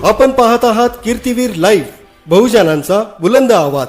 आपण पाहत आहात कीर्तिवीर लाईव्ह, बहुजनांचा बुलंद आवाज।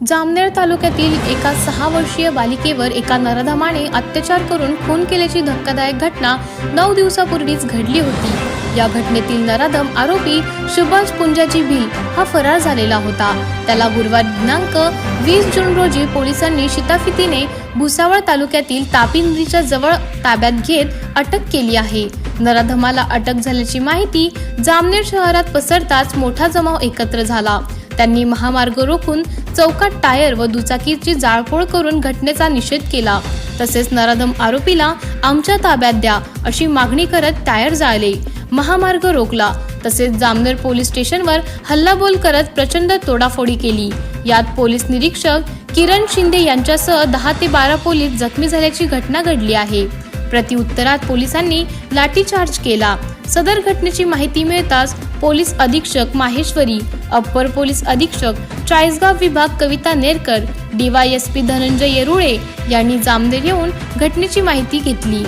जामनेर तालुक्यातील एका 6 वर्षीय बालिकेवर एका नराधमाने अत्याचार करून खून केल्याची धक्कादायक घटना 9 दिवसापूर्वीच घडली होती। या घटनेतील नराधम आरोपी सुभाष पुंजाजी भिल हा फरार झालेला होता। त्याला गुरुवार दिनांक 20 जून रोजी पोलिसांनी शिताफितीने भुसावळ तालुक्यातील तापी नदीच्या जवळ ताब्यात घेत अटक केली आहे। नराधमाला अटक झाल्याची माहिती जामनेर शहरात पसरताच मोठा जमाव एकत्र झाला। त्यांनी महामार्ग रोखून चौकात टायर व दुचाकीची जाळपोळ करून घटनेचा निषेध केला। तसेच नराधम आरोपीला आमच्या ताब्यात द्या अशी मागणी करत टायर जाळले, महामार्ग रोखला। तसेच जामनेर पोलीस स्टेशनवर हल्लाबोल करत प्रचंड तोडाफोडी केली। यात पोलीस निरीक्षक किरण शिंदे यांच्यासह 10 ते 12 पोलीस जखमी झाल्याची घटना घडली आहे। प्रत्युत्तरात पोलिसांनी लाठीचार्ज केला। सदर घटनेची माहिती मिळताच पोलीस अधीक्षक माहेश्वरी, अप्पर पोलीस अधीक्षक चाळीसगाव विभाग कविता नेरकर, DYSP धनंजय येरुळे यांनी जामनेर येऊन घटनेची माहिती घेतली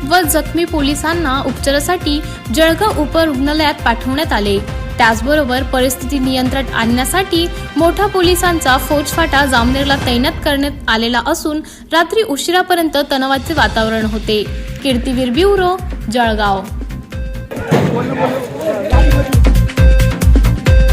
व जखमी पोलिसांना उपचारासाठी जळगाव उपरुग्णालयात पाठवण्यात आले। त्याचबरोबर परिस्थिती नियंत्रणात आणण्यासाठी मोठा पोलिसांचा फौजफाटा जामनेरला तैनात करण्यात आलेला असून रात्री उशिरापर्यंत तणावाचे वातावरण होते। कीर्तिवीर ब्युरो, जळगाव।